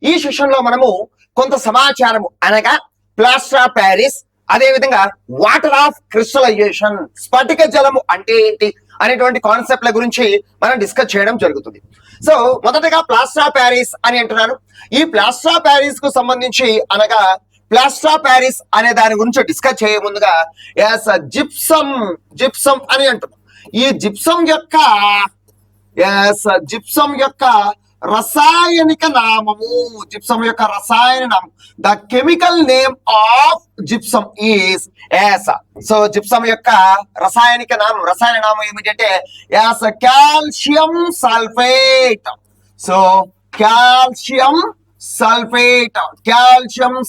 ఈ సెషన్ లో మనము కొంత సమాచారము అనగా ప్లాస్టర్ ఆఫ్ ప్యారిస్, అదే విధంగా వాటర్ ఆఫ్ క్రిస్టలైజేషన్, స్ఫటిక జలము అంటే ఏంటి అనేటువంటి కాన్సెప్ట్ల గురించి మనం డిస్కస్ చేయడం జరుగుతుంది. సో మొదటగా ప్లాస్టర్ ఆఫ్ ప్యారిస్ అని అంటున్నాను. ఈ ప్లాస్టర్ ఆఫ్ ప్యారిస్ కు సంబంధించి అనగా ప్లాస్టర్ ఆఫ్ ప్యారిస్ అనే దాని గురించి డిస్కస్ చేయే ముందుగా జిప్సమ్ అని అంటున్నాం. ఈ జిప్సమ్ యొక్క రసాయనిక నామము, జిప్సమ్ యొక్క రసాయన నామం, the chemical name of gypsum is as. So gypsum యొక్క రసాయన నామం ఏమిటంటే as calcium sulphate. So calcium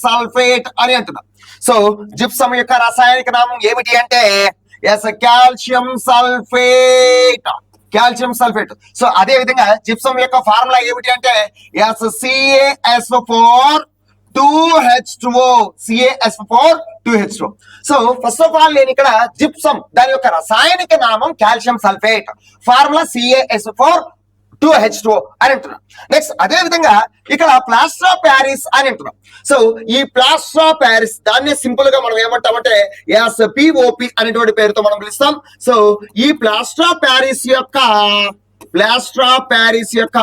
sulphate అని అంటున్నాం. సో జిప్సమ్ యొక్క రసాయనిక నామం ఏమిటి అంటే యాస్ కాల్షియం సల్ఫేట్. సో అదే విధంగా జిప్సమ్ యొక్క ఫార్ములా ఏమిటి అంటే CaSO4 so first of all నేను ఇక్కడ జిప్సమ్ దాని యొక్క రసాయనిక నామం కాల్షియం సల్ఫేట్, ఫార్ములా CaSO4 అని అంటున్నాం. నెక్స్ట్ అదే విధంగా ఇక్కడ ప్లాస్టర్ ఆఫ్ ప్యారిస్ అని అంటున్నాం. సో ఈ ప్లాస్టర్ ఆఫ్ ప్యారిస్ దాన్ని సింపుల్ గా మనం ఏమంటామంటే POP అనేటువంటి పేరుతో మనం పిలుస్తాం. సో ఈ ప్లాస్టర్ ఆఫ్ ప్యారిస్ యొక్క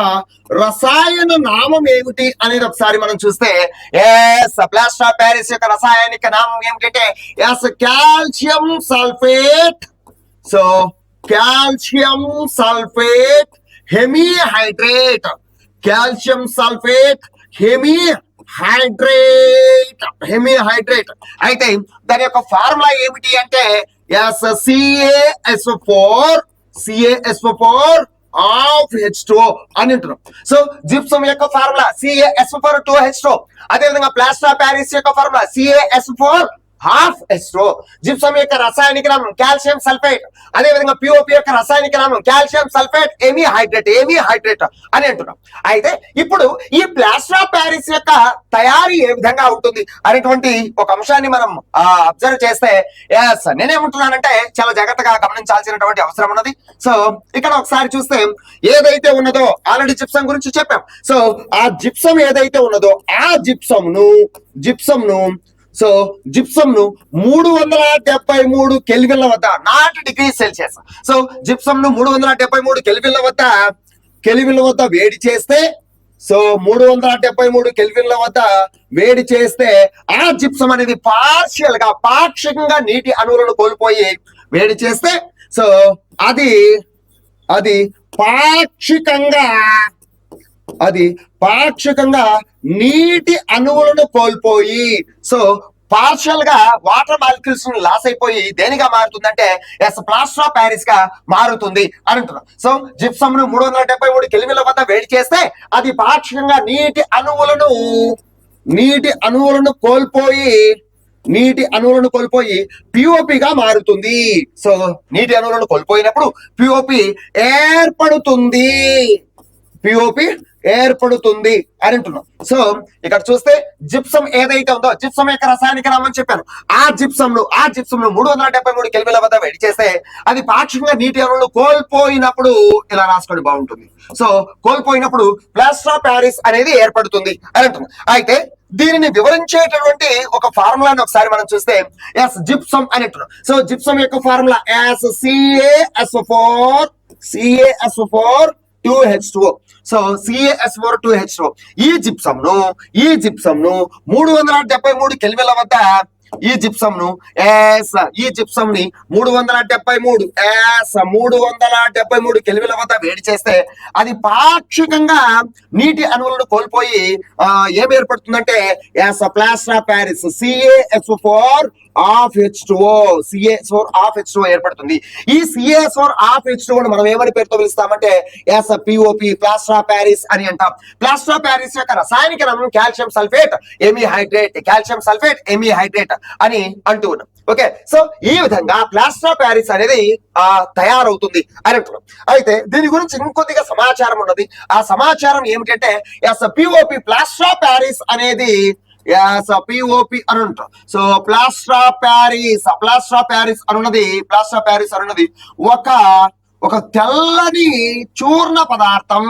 రసాయన నామం ఏమిటి అనేది ఒకసారి మనం చూస్తే ప్లాస్టర్ ఆఫ్ ప్యారిస్ యొక్క రసాయనిక నామం ఏమిటంటే calcium sulphate. So calcium sulphate hemihydrate, calcium sulphate hemihydrate. అయితే దాని యొక్క ఫార్ములా ఏమిటి అంటే CaSO4 ఆఫ్ H2O అని అంటున్నాం. సో జిప్సమ్ యొక్క ఫార్ములా CaSO4 అదే విధంగా ప్లాస్టర్ ఆఫ్ ప్యారిస్ యొక్క ఫార్ములా CaSO4 H2O. జిప్సమ్ యొక్క రసాయనిక నామం కాల్షియం సల్ఫేట్, అదే విధంగా POP యొక్క రసాయనిక నామం కాల్షియం సల్ఫేట్ హెమీహైడ్రేట్ అని అంటున్నాం. అయితే ఇప్పుడు ఈ ప్లాస్టర్ ఆఫ్ ప్యారిస్ యొక్క తయారీ ఏ విధంగా ఉంటుంది అనేటువంటి ఒక అంశాన్ని మనం అబ్జర్వ్ చేస్తే నేనేమంటున్నానంటే చాలా జాగ్రత్తగా గమనించాల్సినటువంటి అవసరం ఉన్నది. సో ఇక్కడ ఒకసారి చూస్తే ఏదైతే ఉన్నదో ఆల్రెడీ జిప్సమ్ గురించి చెప్పాం. సో ఆ జిప్సమ్ ఏదైతే ఉన్నదో ఆ జిప్సమ్ ను 373 కెల్విన్ల వద్ద, not degree Celsius. So gypsum ను 373 కెల్విన్ల వద్ద వేడి చేస్తే, సో 373 కెల్విన్ల వద్ద వేడి చేస్తే ఆ జిప్సమ్ అనేది పాక్షికంగా నీటి అణువులను కోల్పోయి వేడి చేస్తే, సో అది పాక్షికంగా నీటి అణువులను కోల్పోయి, సో పార్షియల్ గా వాటర్ మాలిక్యూల్స్ లాస్ అయిపోయి దేనిగా మారుతుందంటే ప్లాస్టర్ ఆఫ్ ప్యారిస్ గా మారుతుంది అని అంటున్నాం. సో జిప్సమ్ ను 373 కెల్విన్ల వద్ద వేడి చేస్తే అది పాక్షికంగా నీటి అణువులను కోల్పోయి POP గా మారుతుంది. సో నీటి అణువులను కోల్పోయినప్పుడు POP ఏర్పడుతుంది అని అంటున్నాం. సో ఇక్కడ చూస్తే జిప్సమ్ ఏదైతే ఉందో జిప్సమ్ యొక్క రసాయనిక నామం చెప్పాను. ఆ జిప్సమ్ ను 373 కెల్విన్ల వద్ద వేడి చేస్తే అది పాక్షికంగా నీటి అణువులను కోల్పోయినప్పుడు ఇలా రాసుకోండి బాగుంటుంది. సో కోల్పోయినప్పుడు ప్లాస్టర్ ఆఫ్ ప్యారిస్ అనేది ఏర్పడుతుంది అని అంటున్నాం. అయితే దీనిని వివరించేటటువంటి ఒక ఫార్ములాని ఒకసారి మనం చూస్తే జిప్సమ్ అని అంటున్నాం. సో జిప్సమ్ యొక్క ఫార్ములా CaSO4 సో CaSO4 ఈ జిప్సమ్ ను 373 కెల్విన్ల వద్ద ఈ జిప్సమ్ ని 373 కెల్విన్ల వద్ద వేడి చేస్తే అది పాక్షికంగా నీటి అణువులను కోల్పోయి ఏం ఏర్పడుతుందంటే plaster of Paris CaSO4 H2O ఏర్పడుతుంది. ఈ CaSO4 ను మనం ఏమని పేరుతో పిలుస్తామంటే POP ప్లాస్టర్ ఆఫ్ ప్యారిస్ అని అంటాం. ప్లాస్టర్ ఆఫ్ ప్యారిస్ యొక్క రసాయనిక నామం కాల్షియం సల్ఫేట్ హెమీహైడ్రేట్ అని అంటూ ఉన్నాం. ఓకే, సో ఈ విధంగా ప్లాస్టర్ ఆఫ్ ప్యారిస్ అనేది తయారవుతుంది అని అంటున్నాం. అయితే దీని గురించి ఇంకొద్దిగా సమాచారం ఉన్నది. ఆ సమాచారం ఏమిటంటే POP ప్లాస్టర్ ఆఫ్ ప్యారిస్ అనేది POP అని అంటాం. సో ప్లాస్టర్ ఆఫ్ ప్యారిస్ అనున్నది ఒక తెల్లని చూర్ణ పదార్థం,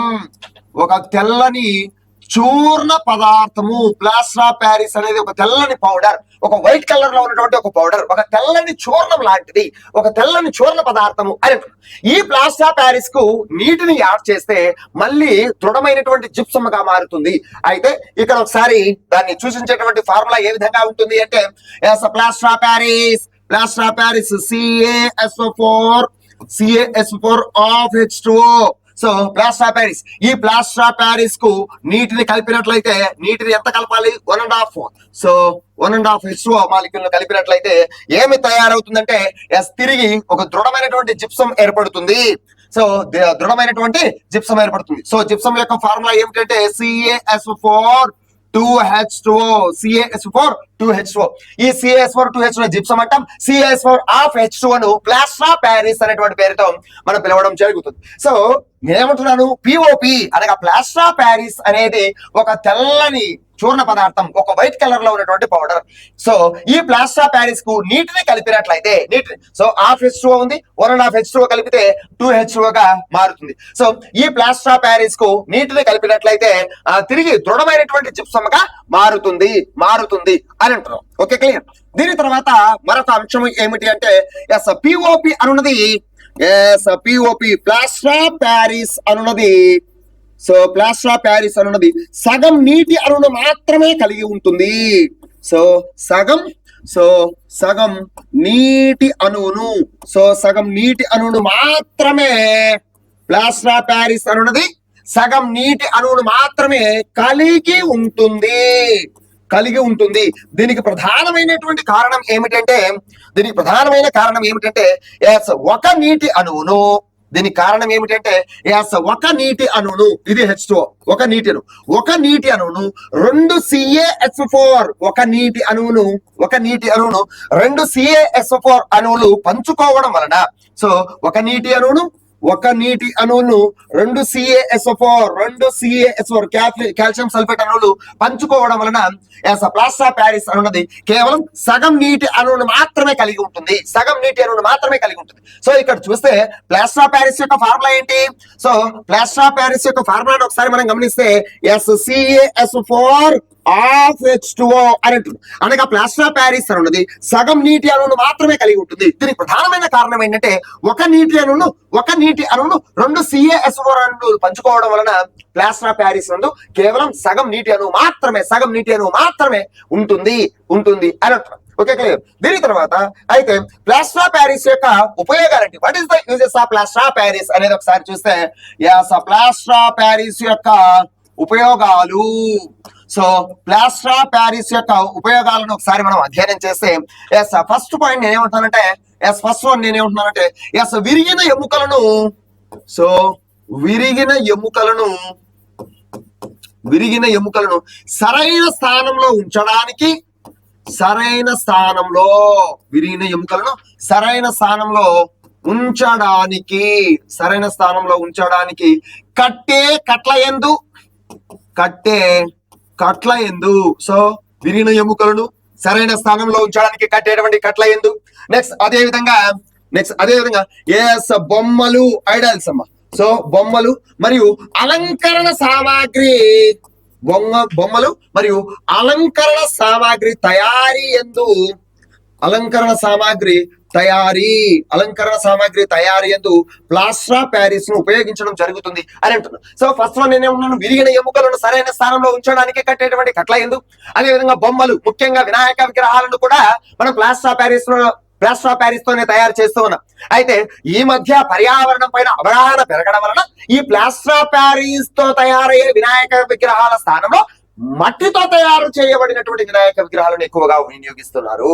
చూర్ణ పదార్థము. ప్లాస్టర్ ఆఫ్ ప్యారిస్ అనేది ఒక తెల్లని పౌడర్, ఒక వైట్ కలర్ లో ఉన్నటువంటి ఒక పౌడర్, ఒక తెల్లని చూర్ణం లాంటిది, ఒక తెల్లని చూర్ణ పదార్థము అని అంటున్నారు. ఈ ప్లాస్టర్ ఆఫ్ ప్యారిస్ కు నీటిని యాడ్ చేస్తే మళ్ళీ దృఢమైనటువంటి జిప్సమ్ గా మారుతుంది. అయితే ఇక్కడ ఒకసారి దాన్ని సూచించేటువంటి ఫార్ములా ఏ విధంగా ఉంటుంది అంటే, plaster of Paris, plaster of Paris CaSO4 of H2O. So plaster of Paris, ఈ ప్లాస్టర్ ఆఫ్ ప్యారిస్ కు నీటిని కలిపినట్లయితే, నీటిని ఎంత కలపాలి? 1.5. సో 1.5 H2O మాలిక్యూల్ కలిపినట్లయితే ఏమి తయారవుతుందంటే తిరిగి ఒక దృఢమైనటువంటి జిప్సం ఏర్పడుతుంది. సో దృఢమైనటువంటి జిప్సం ఏర్పడుతుంది. సో జిప్సం యొక్క ఫార్ములా ఏమిటంటే CaSO4 ఈ CaSO4 జిప్సం అంటాం. CaSO4 ఆఫ్ H2O ను ప్లాస్టర్ ఆఫ్ ప్యారిస్ అనేటువంటి పేరుతో మనం పిలవడం జరుగుతుంది. సో నేనేమంటున్నాను, POP అనగా ప్లాస్టర్ ఆఫ్ ప్యారిస్ అనేది ఒక తెల్లని చూర్ణ పదార్థం, ఒక వైట్ కలర్ లో ఉన్నటువంటి పౌడర్. సో ఈ ప్లాస్టర్ ఆఫ్ ప్యారిస్ కు నీటిని కలిపినట్లయితే, సో హాఫ్ H2O ఉంది, 1.5 H2O కలిపితే 2 H2O గా మారుతుంది. సో ఈ ప్లాస్టర్ ఆఫ్ ప్యారిస్ కు నీటిని కలిపినట్లయితే తిరిగి దృఢమైనటువంటి జిప్సం గా మారుతుంది అని అంటున్నాం. Okay, clear. దీని తర్వాత మరొక అంశం ఏమిటి అంటే POP అనున్నది, POP ప్లాస్టర్ ఆఫ్ ప్యారిస్ అనున్నది. సో ప్లాస్టర్ ఆఫ్ ప్యారిస్ అనున్నది సగం నీటి అణువును మాత్రమే కలిగి ఉంటుంది. సో సగం నీటి అణువును మాత్రమే ప్లాస్టర్ ఆఫ్ ప్యారిస్ అనున్నది సగం నీటి అణువును మాత్రమే కలిగి ఉంటుంది. దీనికి ప్రధానమైనటువంటి కారణం ఏమిటంటే ఒక నీటి అణువును, దీనికి కారణం ఏమిటంటే ఒక నీటి అణువును, ఇది H2O, ఒక నీటి అణువును 2 CaSO4, ఒక నీటి అణువును 2 CaSO4 అణువులు పంచుకోవడం వలన, సో ఒక నీటి అణువును 2 CaSO4 కాల్షియం సల్ఫేట్ అణువులు పంచుకోవడం వలన ప్లాస్టర్ ఆఫ్ ప్యారిస్ అనున్నది కేవలం సగం నీటి అణువును మాత్రమే కలిగి ఉంటుంది. సో ఇక్కడ చూస్తే ప్లాస్టర్ ఆఫ్ ప్యారిస్ యొక్క ఫార్ములా ఏంటి? సో ప్లాస్టర్ ఆఫ్ ప్యారిస్ యొక్క ఫార్ములాను ఒకసారి మనం గమనిస్తే CaSO4 ఆఫ్ H2O అని అంటుంది. అనగా ప్లాస్టర్ ఆఫ్ ప్యారిస్ అనున్నది సగం నీటి అణువును మాత్రమే కలిగి ఉంటుంది. దీనికి ప్రధానమైన కారణం ఏంటంటే ఒక నీటి అణువును 2 CaSO4 అణువులు పంచుకోవడం వలన ప్లాస్టర్ ఆఫ్ ప్యారిస్ నందు కేవలం సగం నీటి అణువు మాత్రమే ఉంటుంది అని అంటున్నాం. Okay, clear. దీని తర్వాత అయితే ప్లాస్టర్ ఆఫ్ ప్యారిస్ యొక్క ఉపయోగాలు ఏంటి? What is the uses of plaster of Paris అనేది ఒకసారి చూస్తే ప్లాస్టర్ ఆఫ్ ప్యారిస్ యొక్క ఉపయోగాలు. సో ప్లాస్టర్ ఆఫ్ ప్యారిస్ యొక్క ఉపయోగాలను ఒకసారి మనం అధ్యయనం చేస్తే ఫస్ట్ పాయింట్ నేనేమంటానంటే విరిగిన ఎముకలను సరైన స్థానంలో ఉంచడానికి, కట్ల యందు సో విరిగిన ఎముకలను సరైన స్థానంలో ఉంచడానికి కట్టేటువంటి కట్ల యందు. నెక్స్ట్ అదే విధంగా బొమ్మలు, ఐడల్స్ అమ్మ. సో బొమ్మలు మరియు అలంకరణ సామాగ్రి, బొమ్మలు మరియు అలంకరణ సామాగ్రి తయారీ యందు, అలంకరణ సామాగ్రి తయారీ యందు ప్లాస్టర్ ఆఫ్ ప్యారిస్ ను ఉపయోగించడం జరుగుతుంది అని అంటున్నాను. సో ఫస్ట్ లో నేనేమన్నాను, విరిగిన ఎముకలను సరైన స్థానంలో ఉంచడానికి కట్టేటువంటి కట్ల యందు. అదే విధంగా బొమ్మలు, ముఖ్యంగా వినాయక విగ్రహాలను కూడా మనం ప్లాస్టర్ ఆఫ్ ప్యారిస్ తోనే తయారు చేస్తూ ఉన్నాం. అయితే ఈ మధ్య పర్యావరణం పైన అవగాహన పెరగడం వలన ఈ ప్లాస్టర్ ఆఫ్ ప్యారిస్ తో తయారయ్యే వినాయక విగ్రహాల స్థానంలో మట్టితో తయారు చేయబడినటువంటి వినాయక విగ్రహాలను ఎక్కువగా వినియోగిస్తున్నారు.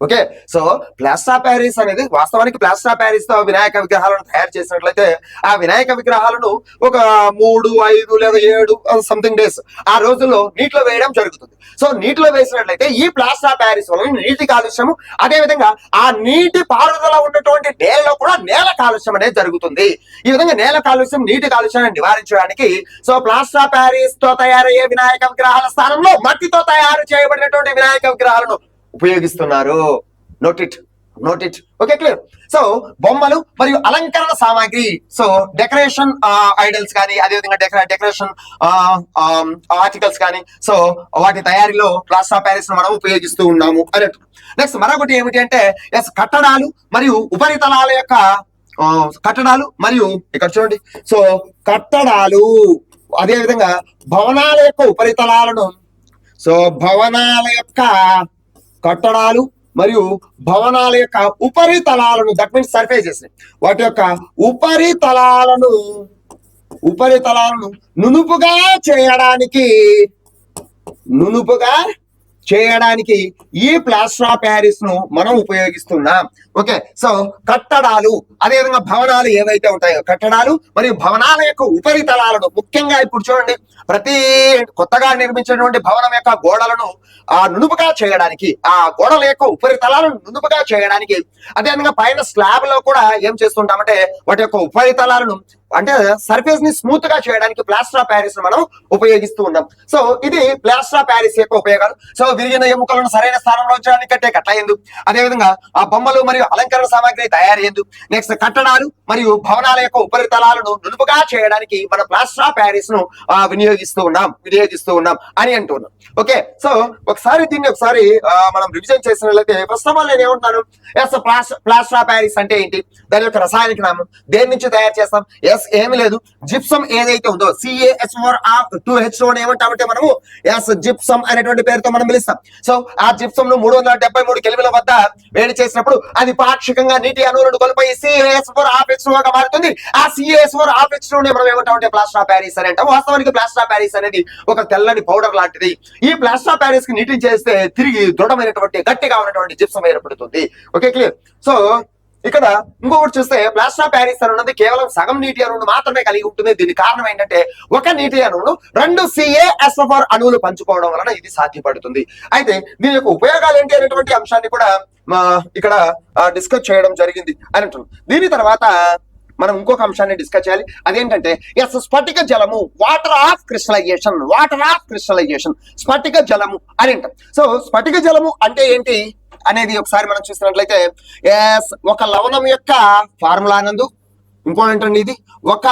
Okay, so plaster of Paris అనేది వాస్తవానికి ప్లాస్టర్ ఆఫ్ ప్యారిస్ తో వినాయక విగ్రహాలను తయారు చేసినట్లయితే ఆ వినాయక విగ్రహాలను ఒక 3, 5 లేదా 7 సంథింగ్ డేస్ ఆ రోజుల్లో నీటిలో వేయడం జరుగుతుంది. సో నీటిలో వేసినట్లయితే ఈ ప్లాస్టర్ ఆఫ్ ప్యారిస్ వలన నీటి కాలుష్యము, అదే విధంగా ఆ నీటి పారుదల ఉన్నటువంటి నేలలో కూడా నేల కాలుష్యం అనేది జరుగుతుంది. ఈ విధంగా నేల కాలుష్యం, నీటి కాలుష్యాన్ని నివారించడానికి సో ప్లాస్టర్ ఆఫ్ ప్యారిస్ తో తయారయ్యే వినాయక విగ్రహాల స్థానంలో మట్టితో తయారు చేయబడినటువంటి వినాయక విగ్రహాలను ఉపయోగిస్తున్నారు. Note it. Note it. Okay, clear. So బొమ్మలు మరియు అలంకరణ సామాగ్రి, సో డెకరేషన్ ఐడల్స్ కానీ అదేవిధంగా డెకరేషన్ ఆర్టికల్స్ కానీ, సో వాటి తయారీలో ప్లాస్టర్ ఆఫ్ ప్యారిస్ మనం ఉపయోగిస్తూ ఉన్నాము అని. నెక్స్ట్ మరొకటి ఏమిటి అంటే ఎస్, కట్టడాలు మరియు ఉపరితలాల యొక్క కట్టడాలు మరియు ఇక్కడ చూడండి, సో కట్టడాలు అదేవిధంగా భవనాల యొక్క ఉపరితలాలను, సో భవనాల యొక్క కట్టడాలు మరియు భవనాల యొక్క ఉపరితలాలను, దట్ మీన్స్ సర్ఫేసెస్, వాటి యొక్క ఉపరితలాలను నునుపుగా చేయడానికి ఈ ప్లాస్టర్ ఆఫ్ ప్యారిస్ ను మనం ఉపయోగిస్తున్నాం. ఓకే, సో కట్టడాలు అదేవిధంగా భవనాలు ఏవైతే ఉంటాయో, కట్టడాలు మరియు భవనాల యొక్క ఉపరితలాలను, ముఖ్యంగా ఇప్పుడు చూడండి ప్రతి కొత్తగా నిర్మించినటువంటి భవనం యొక్క గోడలను నునుపుగా చేయడానికి, ఆ గోడల యొక్క ఉపరితలాలను నునుపుగా చేయడానికి, అదేవిధంగా పైన స్లాబ్ లో కూడా ఏం చేస్తుంటామంటే వాటి యొక్క ఉపరితలాలను అంటే సర్ఫేస్ ని స్మూత్ గా చేయడానికి ప్లాస్టర్ ఆఫ్ ప్యారిస్ మనం ఉపయోగిస్తూ ఉన్నాం. సో ఇది ప్లాస్టర్ ఆఫ్ ప్యారిస్ యొక్క ఉపయోగాలు. సో విరిగిన ఎముకలను సరైన స్థానంలో ఉంచడానికి కట్టే కట్టయందు, అదేవిధంగా ఆ బొమ్మలు మరియు అలంకరణ సామాగ్రి తయారయ్యేందు, నెక్స్ట్ కట్టడాలు మరియు భవనాల యొక్క ఉపరితలాలను నునుపుగా చేయడానికి మన ప్లాస్టర్ ఆఫ్ ప్యారిస్ ను వినియోగిస్తూ ఉన్నాం అని అంటున్నాం. ఓకే, సో దీన్ని ఒకసారి మనం రివిజన్ చేసినట్లయితే ఫస్ట్ ఆఫ్ ఆల్ నేను ఏమంటున్నాను, ఎస్ ప్లాస్టర్ ఆఫ్ ప్యారిస్ అంటే ఏంటి, దాని యొక్క రసాయనిక నామం, దేని నుంచి తయారు చేస్తాం, ఎస్ ఏమి లేదు, జిప్సం ఏదైతే ఉందో CaSO4 ఏమంటామంటే మనము ఎస్ జిప్సం అనేటువంటి పేరుతో మనం పిలుస్తాం. సో ఆ జిప్సం ను 373 కెల్విన్ల వద్ద వేడి చేసినప్పుడు అది పాక్షికంగా నీటి అణువులను కోల్పోయి CaSO4 గా మారుతుంది. ఆ CaSO4 మనం ఏమంటామంటే ప్లాస్టర్ ఆఫ్ ప్యారిస్ అని అంటాం. వాస్తవానికి ప్లాస్టర్ ఆఫ్ ప్యారిస్ అనేది ఒక తెల్లని పౌడర్ లాంటిది. ఈ ప్లాస్టర్ ఆఫ్ ప్యారిస్ కి నీటిని చేస్తే తిరిగి దృఢమైనటువంటి గట్టిగా ఉన్నటువంటి జిప్సం ఏర్పడుతుంది. Okay, clear. సో ఇక్కడ ఇంకొకటి చూస్తే ప్లాస్టర్ ఆఫ్ ప్యారిస్ అనున్నది కేవలం సగం నీటి అణువును మాత్రమే కలిగి ఉంటుంది. దీనికి కారణం ఏంటంటే ఒక నీటి అణువును 2 CaSO4 అణువులు పంచుకోవడం వలన ఇది సాధ్యపడుతుంది. అయితే దీని యొక్క ఉపయోగాలు ఏంటి అనేటువంటి అంశాన్ని కూడా ఇక్కడ డిస్కస్ చేయడం జరిగింది అని అంటున్నాం. దీని తర్వాత మనం ఇంకొక అంశాన్ని డిస్కస్ చేయాలి. అదేంటంటే ఎస్ స్ఫటిక జలము, వాటర్ ఆఫ్ క్రిస్టలైజేషన్ స్ఫటిక జలము అని అంటాం. సో స్ఫటిక జలము అంటే ఏంటి అనేది ఒకసారి మనం చూసినట్లయితే ఎస్ ఒక లవణం యొక్క ఫార్ములా నందు, ఇంపార్టెంట్ అండి ఇది, ఒక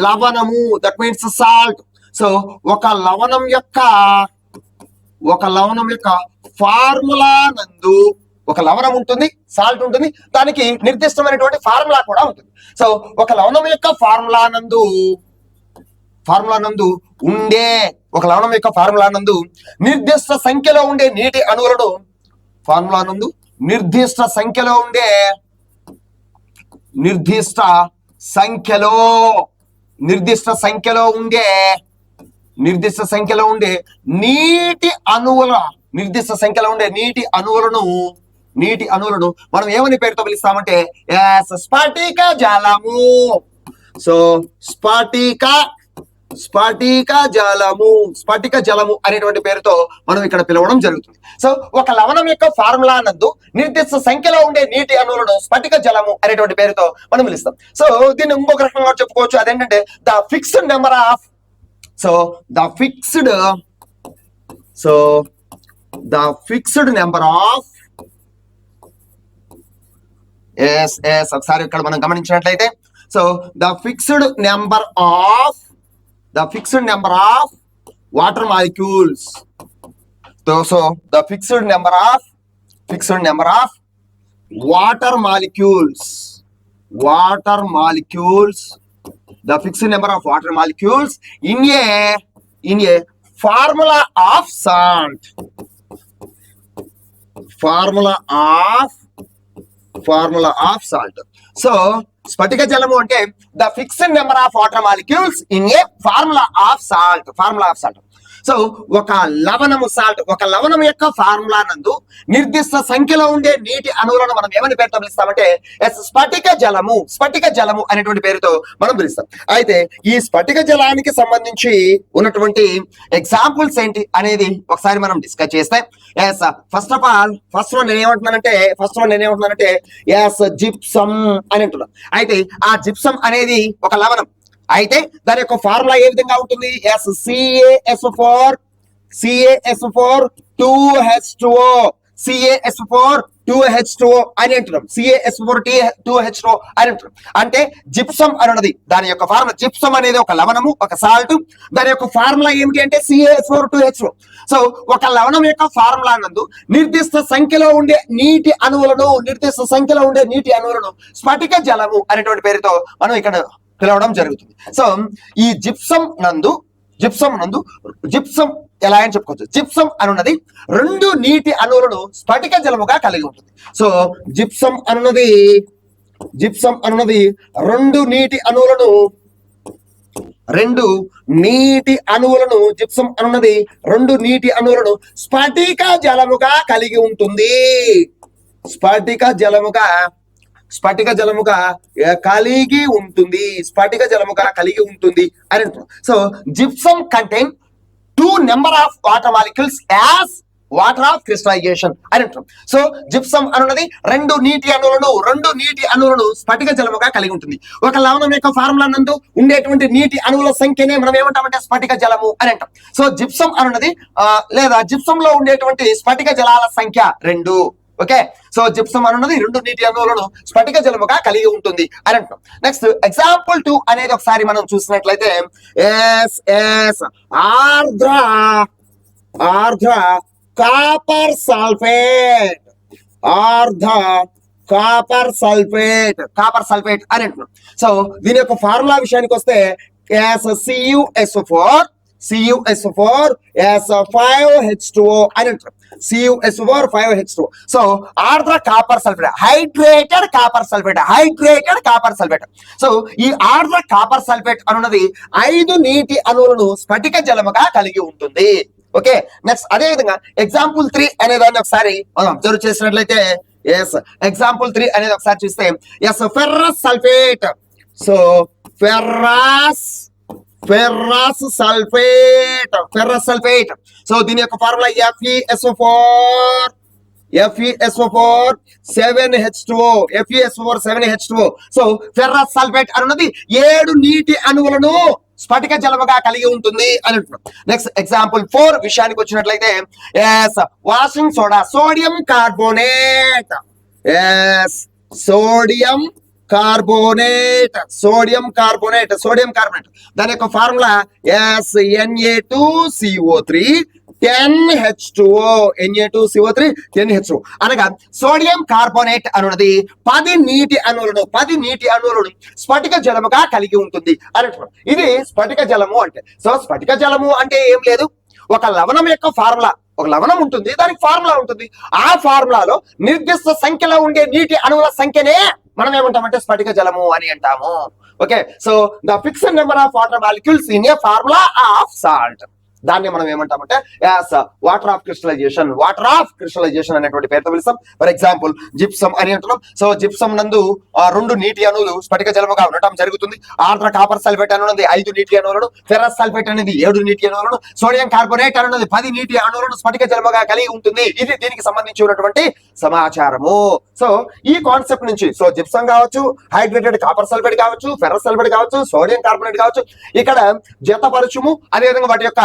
లవణము దట్ మీన్స్ సాల్ట్. సో ఒక లవణం యొక్క ఫార్ములా నందు ఒక లవణం ఉంటుంది, సాల్ట్ ఉంటుంది, దానికి నిర్దిష్టమైనటువంటి ఫార్ములా కూడా ఉంటుంది. సో ఒక లవణం యొక్క ఫార్ములా నందు నిర్దిష్ట సంఖ్యలో ఉండే నీటి అణువులను నిర్దిష్ట సంఖ్యలో ఉండే నీటి అణువులను మనం ఏమని పేరుతో పిలుస్తామంటే స్ఫటిక జలము. సో స్ఫటిక జలము అనేటువంటి పేరుతో మనం ఇక్కడ పిలవడం జరుగుతుంది. సో ఒక లవణం యొక్క ఫార్ములా నందు నిర్దిష్ట సంఖ్యలో ఉండే నీటి అణువులను స్ఫటిక జలము అనేటువంటి పేరుతో మనం పిలుస్తాం. సో దీన్ని ఇంకొక రకంగా చెప్పుకోవచ్చు, అదేంటంటే ద ఫిక్స్డ్ నెంబర్ ఆఫ్ ఒకసారి ఇక్కడ మనం గమనించినట్లయితే, so the fixed number of water molecules. So the fixed number of water molecules the fixed number of water molecules in a formula of salt. So స్ఫటిక జలము అంటే the fixed number of water molecules in a formula of salt. So ఒక లవణం యొక్క formula నందు నిర్దిష్ట సంఖ్యలో ఉండే నీటి అణువులను మనం ఏమని పేరుతో పిలుస్తామంటే స్ఫటిక జలము అనేటువంటి పేరుతో మనం పిలుస్తాం. అయితే ఈ స్ఫటిక జలానికి సంబంధించి ఉన్నటువంటి ఎగ్జాంపుల్స్ ఏంటి అనేది ఒకసారి మనం డిస్కస్ చేస్తే, ఫస్ట్ వన్ నేనేమంటున్నానంటే జిప్సం అని అంటున్నాను. అయితే ఆ జిప్సం అనేది ఒక లవణం. అయితే దాని యొక్క ఫార్ములా ఏ విధంగా ఉంటుంది, CaSO4 2H2O. CaSO4 అని అంటున్నాం. CaSO4 అని అంటున్నాం. అంటే జిప్సం అనున్నది దాని యొక్క ఫార్ములా. జిప్సం అనేది ఒక లవణము, ఒక సాల్ట్. దాని యొక్క ఫార్ములా ఏమిటి అంటే CaSO4 సో ఒక లవణం యొక్క ఫార్ములా నందు నిర్దిష్ట సంఖ్యలో ఉండే నీటి అణువులను స్ఫటిక జలము అనేటువంటి పేరుతో మనం ఇక్కడ పిలవడం జరుగుతుంది. సో ఈ జిప్సం నందు ఎలా అని చెప్పుకోవచ్చు. జిప్సం అనున్నది 2 నీటి అణువులను స్ఫటిక జలముగా కలిగి ఉంటుంది. సో జిప్సం అనున్నది 2 నీటి అణువులను స్ఫటిక జలముగా కలిగి ఉంటుంది. స్ఫటిక జలముగా కలిగి ఉంటుంది అని అంటున్నాం. So gypsum contain 2 number of water molecules as water of crystallization అని అంటాం. సో జిప్సం అనున్నది 2 నీటి అణువులను స్ఫటిక జలముగా కలిగి ఉంటుంది. ఒక లవణం యొక్క ఫార్ములా నందు ఉండేటువంటి నీటి అణువుల సంఖ్యనే మనం ఏమంటామంటే స్ఫటిక జలము అని అంటాం. సో జిప్సం అనున్నది లేదా జిప్సంలో ఉండేటువంటి స్ఫటిక జలాల సంఖ్య 2. ఓకే, సో జిప్సం అనున్నది 2 నీటి అణువులను స్ఫటిక జలముగా కలిగి ఉంటుంది అని అంటాం. నెక్స్ట్ ఎగ్జాంపుల్ 2 అనేది ఒకసారి మనం చూసినట్లయితే ఆర్ద్ర కాపర్ సల్ఫేట్ అని అంటున్నాం. సో దీని యొక్క ఫార్ములా విషయానికి వస్తే CuSO4 అని అంటారు. CuSO4 5H2O. సో ఆర్ద్ర copper sulphate, hydrated copper sulphate. So ఈ ఆర్ద్ర కాపర్ సల్ఫేట్ అనున్నది 5 నీటి అణువులను స్ఫటిక జలముగా కలిగి ఉంటుంది. ఓకే, నెక్స్ట్ అదే విధంగా ఎగ్జాంపుల్ 3 అనే దాన్ని ఒకసారి మనం అబ్జర్వ్ చేసినట్లయితే ఎగ్జాంపుల్ 3 అనేది ఒకసారి చూస్తే ferrous sulphate. So ferrous sulphate. So దీని యొక్క formula FeSO4 7H2O. So ferrous sulphate అనున్నది 7 నీటి అణువులను స్ఫటిక జలముగా కలిగి ఉంటుంది అని అంటున్నాం. నెక్స్ట్ ఎగ్జాంపుల్ 4 విషయానికి వచ్చినట్లయితే వాషింగ్ సోడా, సోడియం కార్బోనేట్. దాని యొక్క ఫార్ములా Na2CO3 10H2O. అనగా సోడియం కార్బోనేట్ అనున్నది 10 నీటి అణువులను స్ఫటిక జలముగా కలిగి ఉంటుంది అని అంటున్నాం. ఇది స్ఫటిక జలము అంటే. సో స్ఫటిక జలము అంటే ఏం లేదు, ఒక లవణం యొక్క ఫార్ములా. ఒక లవణం ఉంటుంది, దానికి ఫార్ములా ఉంటుంది. ఆ ఫార్ములాలో నిర్దిష్ట సంఖ్యలో ఉండే నీటి అణువుల సంఖ్యనే మనం ఏమంటామంటే స్ఫటిక జలము అని అంటాము. Okay, so the fixed number of water molecules in a formula of salt. దాన్ని మనం ఏమంటామంటే వాటర్ ఆఫ్ క్రిస్టలైజేషన్ అనేటువంటి పేరుతో పిలుస్తాం. ఫర్ ఎగ్జాంపుల్ జిప్సం అని అంటున్నాం. సో జిప్సం నందు 2 నీటి అణువులు స్ఫటిక జలముగా ఉండటం జరుగుతుంది. ఆర్ద్ర కాపర్ సల్ఫేట్ అనున్నది 5 నీటి అణువులను, ఫెర్రస్ సల్ఫేట్ అనేది 7 నీటి అణువులను, సోడియం కార్బోనేట్ అనున్నది 10 నీటి అణువులను స్ఫటిక జలముగా కలిగి ఉంటుంది. ఇది దీనికి సంబంధించి ఉన్నటువంటి సమాచారము. సో ఈ కాన్సెప్ట్ నుంచి సో జిప్సం కావచ్చు, హైడ్రేటెడ్ కాపర్ సల్ఫేట్ కావచ్చు, ఫెర్రస్ సల్ఫేట్ కావచ్చు, సోడియం కార్బోనేట్ కావచ్చు, ఇక్కడ జతపరచుము, అదేవిధంగా వాటి యొక్క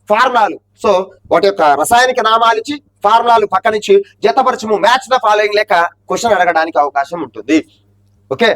ఫార్ములాలు. సో వాటి యొక్క రసాయనిక నామాలు ఇచ్చి ఫార్ములాలు పక్కనిచ్చి జతపరచము, మ్యాచ్ ద ఫాలోయింగ్ లేక క్వశ్చన్ అడగడానికి అవకాశం ఉంటుంది. ఓకే.